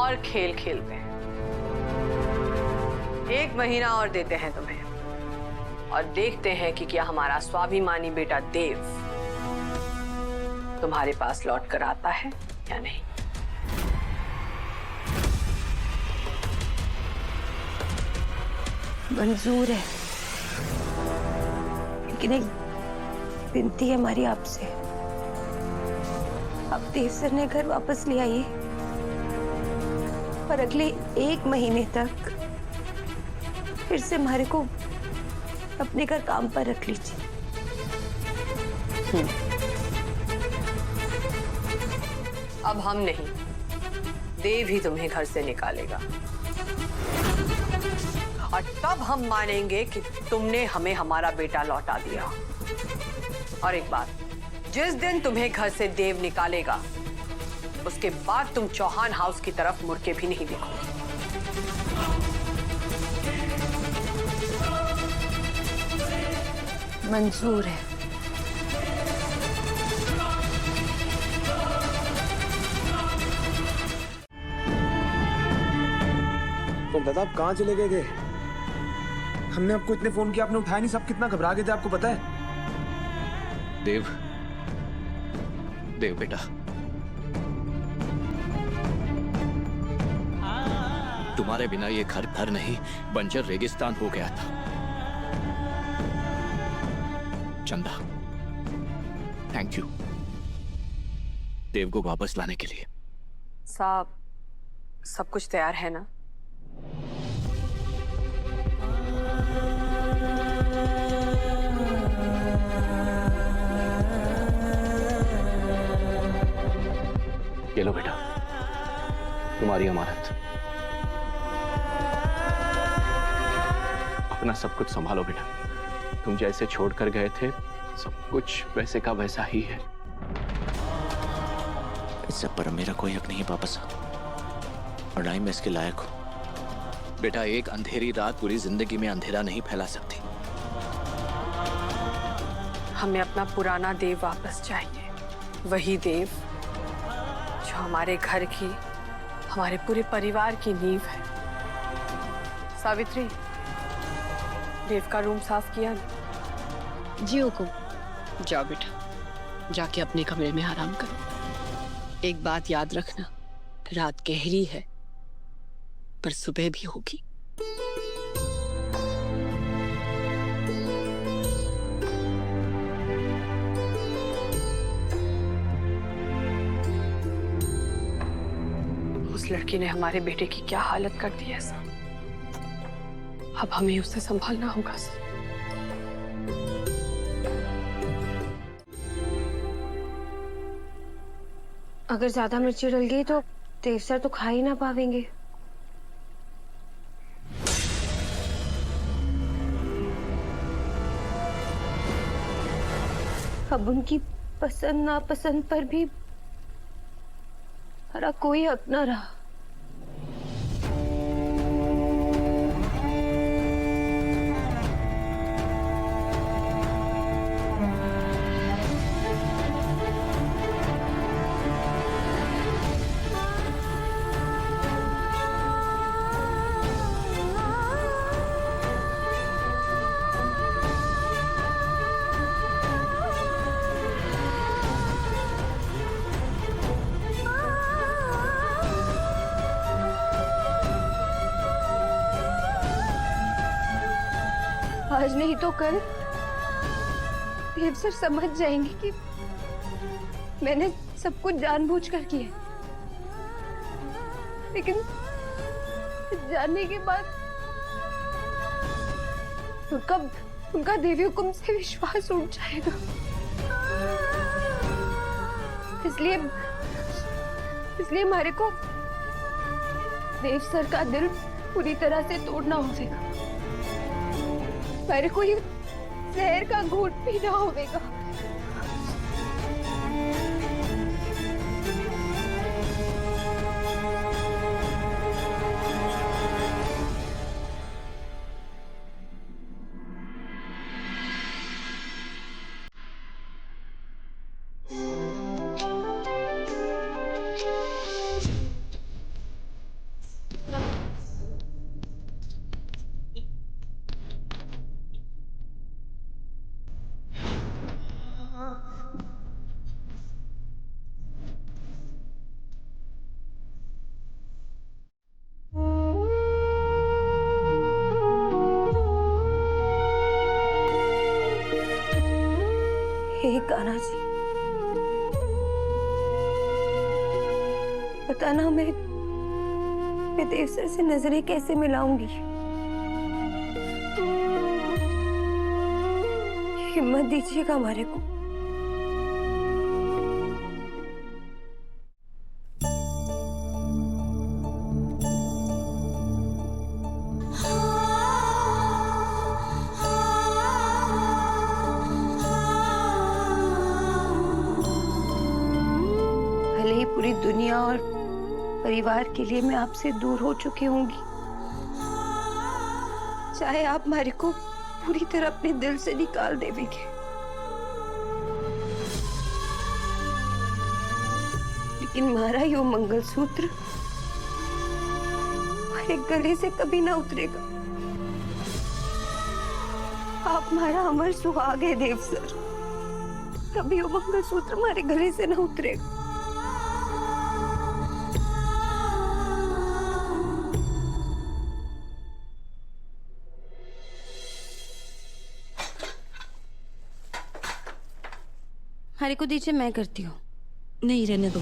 और खेल खेलते हैं। 1 महीना और देते हैं तुम्हें, और देखते हैं कि क्या हमारा स्वाभिमानी बेटा देव तुम्हारे पास लौट कर आता है या नहीं। मंजूर है, लेकिन एक विनती है हमारी आपसे। आप देव सर ने घर वापस ले आइए और अगले 1 महीने तक फिर से हमारे को अपने घर काम पर रख लीजिए। अब हम नहीं, देव ही तुम्हें घर से निकालेगा, और तब हम मानेंगे कि तुमने हमें हमारा बेटा लौटा दिया। और एक बात, जिस दिन तुम्हें घर से देव निकालेगा, उसके बाद तुम चौहान हाउस की तरफ मुड़ के भी नहीं देखोगे। मंजूर है। तो दादा आप कहाँ चले गए थे? हमने आपको इतने फोन किया, आपने उठाया नहीं। सब कितना घबरा गए थे, आपको पता है? देव, देव बेटा, तुम्हारे बिना ये घर नहीं बंजर रेगिस्तान हो गया था। चंदा, थैंक यू देव को वापस लाने के लिए। साहब, सब कुछ तैयार है ना? ये लो बेटा, तुम्हारी अमानत। अपना सब कुछ संभालो बेटा। तुम जैसे छोड़कर गए थे, सब कुछ वैसे का वैसा ही है। इस सब पर मेरा कोई हक नहीं वापस, और ना ही मैं इसके लायक हूं। बेटा, एक अंधेरी रात पूरी जिंदगी में अंधेरा नहीं फैला सकती। हमें अपना पुराना देव वापस चाहिए, वही देव जो हमारे घर की, हमारे पूरे परिवार की नींव है। सावित्री, देव का रूम साफ किया ना? जी हुकुम। जाओ बेटा, जाके अपने कमरे में आराम करो। एक बात याद रखना, रात गहरी है पर सुबह भी होगी। उस लड़की ने हमारे बेटे की क्या हालत कर दी है सर। अब हमें उसे संभालना होगा सर। अगर ज्यादा मिर्ची डल गई तो देव सर तो खा ही ना पावेंगे। अब उनकी पसंद नापसंद पर भी हमारा कोई हक ना रहा। आज नहीं तो कल देव सर समझ जाएंगे कि मैंने सब कुछ जानबूझकर किया। लेकिन जानने के बाद उनका देवी हुकुम से विश्वास उठ जाएगा। इसलिए हमारे को देव सर का दिल पूरी तरह से तोड़ना होगा। मेरे को ये जहर का घूंट पीना होगा। मोना जी। पता ना मैं देव सर से नजरें कैसे मिलाऊंगी। हिम्मत दीजिएगा हमारे को। भले ही पूरी दुनिया और परिवार के लिए मैं आपसे दूर हो चुकी होंगी, चाहे आप हमारे को पूरी तरह अपने दिल से निकाल देंगे, लेकिन हमारा यो मंगलसूत्र हमारे गले से कभी ना उतरेगा। आप हमारा अमर सुहाग है देव सर, कभी वो मंगलसूत्र हमारे गले से ना उतरेगा। हमारे को दीजिए, मैं करती हूँ। नहीं, रहने दो।